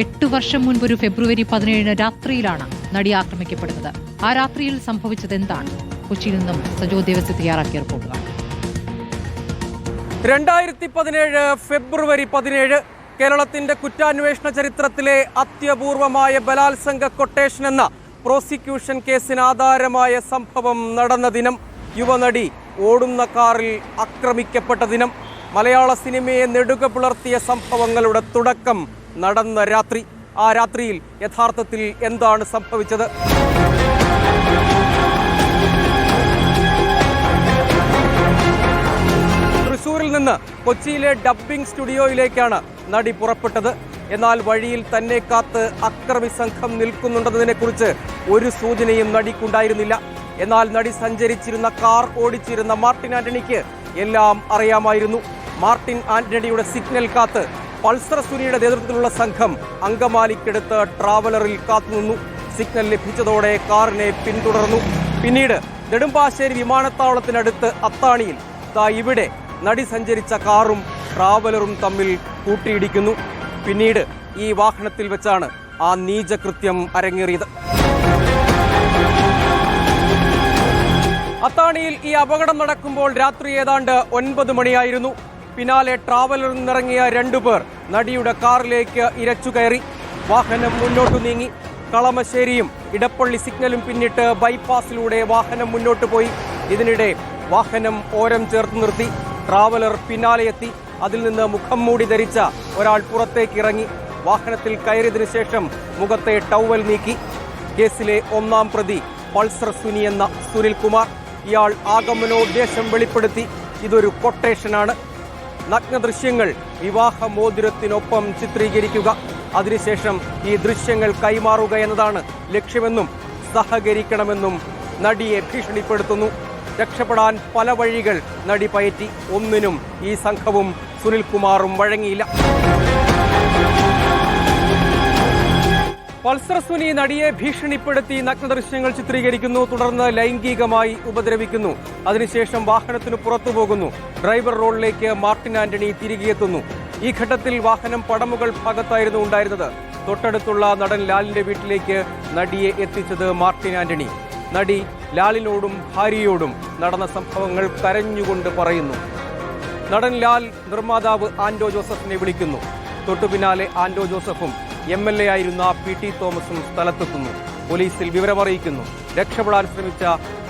8 വർഷം മുൻപ് ഒരു ഫെബ്രുവരി 17 രാത്രിയിലാണ് നടി ആക്രമിക്കപ്പെടുന്നത്. ആ രാത്രിയിൽ സംഭവിച്ചത് എന്താണ്? കൊച്ചിയിൽ നിന്നും സജോ ദേവസി തയ്യാറാക്കിയ റിപ്പോർട്ടുകൾ. 2017 ഫെബ്രുവരി 17 കേരളത്തിന്റെ കുറ്റാന്വേഷണ ചരിത്രത്തിലെ അത്യപൂർവമായ ബലാത്സംഗ കൊട്ടേഷൻ എന്ന പ്രോസിക്യൂഷൻ കേസിന് ആധാരമായ സംഭവം നടന്ന ദിനം. യുവനടി ഓടുന്ന കാറിൽ ആക്രമിക്കപ്പെട്ട ദിനം. മലയാള സിനിമയെ നെടുക പുലർത്തിയ സംഭവങ്ങളുടെ തുടക്കം നടന്ന രാത്രി. ആ രാത്രിയിൽ യഥാർത്ഥത്തിൽ എന്താണ് സംഭവിച്ചത്? തൃശൂരിൽ നിന്ന് കൊച്ചിയിലെ ഡബ്ബിംഗ് സ്റ്റുഡിയോയിലേക്കാണ് നടി പുറപ്പെട്ടത്. എന്നാൽ വഴിയിൽ തന്നെ കാത്ത് അക്രമി സംഘം നിൽക്കുന്നുണ്ടെന്നതിനെ കുറിച്ച് ഒരു സൂചനയും നടിക്കുണ്ടായിരുന്നില്ല. എന്നാൽ നടി സഞ്ചരിച്ചിരുന്ന കാർ ഓടിച്ചിരുന്ന മാർട്ടിൻ ആന്റണിക്ക് എല്ലാം അറിയാമായിരുന്നു. മാർട്ടിൻ ആന്റണിയുടെ സിഗ്നൽ കാത്ത് പൾസർ സുനിയുടെ നേതൃത്വത്തിലുള്ള സംഘം അങ്കമാലിക്കടുത്ത് ട്രാവലറിൽ കാത്തുനിന്നു. സിഗ്നൽ ലഭിച്ചതോടെ കാറിനെ പിന്തുടർന്നു. പിന്നീട് നെടുമ്പാശ്ശേരി വിമാനത്താവളത്തിനടുത്ത് അത്താണിയിൽ ഇവിടെ നടി സഞ്ചരിച്ച കാറും ട്രാവലറും തമ്മിൽ കൂട്ടിയിടിക്കുന്നു. പിന്നീട് ഈ വാഹനത്തിൽ വെച്ചാണ് ആ നീചകൃത്യം അരങ്ങേറിയത്. അത്താണിയിൽ ഈ അപകടം നടക്കുമ്പോൾ രാത്രി ഏതാണ്ട് 9 മണിയായിരുന്നു. പിന്നാലെ ട്രാവലറിൽ നിന്നിറങ്ങിയ 2 പേർ നടിയുടെ കാറിലേക്ക് ഇരച്ചു കയറി. വാഹനം മുന്നോട്ടു നീങ്ങി. കളമശ്ശേരിയും ഇടപ്പള്ളി സിഗ്നലും പിന്നിട്ട് ബൈപ്പാസിലൂടെ വാഹനം മുന്നോട്ട് പോയി. ഇതിനിടെ വാഹനം ഓരം ചേർത്ത് നിർത്തി. ട്രാവലർ പിന്നാലെ എത്തി. അതിൽ നിന്ന് മുഖം മൂടി ധരിച്ച ഒരാൾ പുറത്തേക്ക് ഇറങ്ങി. വാഹനത്തിൽ കയറിയതിനു ശേഷം മുഖത്തെ ടവൽ നീക്കി. കേസിലെ 1-ാം പ്രതി പൾസർ സുനി എന്ന സുനിൽ കുമാർ. ഇയാൾ ആഗമനോദ്ദേശം വെളിപ്പെടുത്തി. ഇതൊരു കൊട്ടേഷനാണ്. നഗ്ന ദൃശ്യങ്ങൾ വിവാഹമോതിരത്തിനൊപ്പം ചിത്രീകരിക്കുക, അതിനുശേഷം ഈ ദൃശ്യങ്ങൾ കൈമാറുക എന്നതാണ് ലക്ഷ്യമെന്നും സഹകരിക്കണമെന്നും നടിയെ ഭീഷണിപ്പെടുത്തുന്നു. രക്ഷപ്പെടാൻ പല വഴികൾ നടി പയറ്റി. ഒന്നിനും ഈ സംഘവും സുനിൽകുമാറും വഴങ്ങിയില്ല. പൾസർ സുനി നടിയെ ഭീഷണിപ്പെടുത്തി നഗ്നദൃശ്യങ്ങൾ ചിത്രീകരിക്കുന്നു. തുടർന്ന് ലൈംഗികമായി ഉപദ്രവിക്കുന്നു. അതിനുശേഷം വാഹനത്തിന് പുറത്തു പോകുന്നു. ഡ്രൈവർ റോഡിലേക്ക് മാർട്ടിൻ ആന്റണി തിരികെ എത്തുന്നു. ഈ ഘട്ടത്തിൽ വാഹനം പടമുകൾ ഭാഗത്തായിരുന്നു ഉണ്ടായിരുന്നത്. തൊട്ടടുത്തുള്ള നടൻ ലാലിന്റെ വീട്ടിലേക്ക് നടിയെ എത്തിച്ചത് മാർട്ടിൻ ആന്റണി. നടി ലാലിനോടും ഭാര്യയോടും നടന്ന സംഭവങ്ങൾ കരഞ്ഞുകൊണ്ട് പറയുന്നു. നടൻ ലാൽ നിർമ്മാതാവ് ആന്റോ ജോസഫിനെ വിളിക്കുന്നു. തൊട്ടുപിന്നാലെ ആന്റോ ജോസഫും MLA ആയിരുന്ന PT തോമസും സ്ഥലത്തെത്തുന്നു. പോലീസിൽ വിവരമറിയിക്കുന്നു. രക്ഷപ്പെടാൻ ശ്രമിച്ച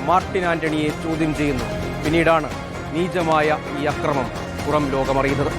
മാർട്ടിൻ ആന്റണിയെ ചോദ്യം ചെയ്യുന്നു. പിന്നീടാണ് നീചമായ ഈ അക്രമം പുറം ലോകമറിയുന്നത്.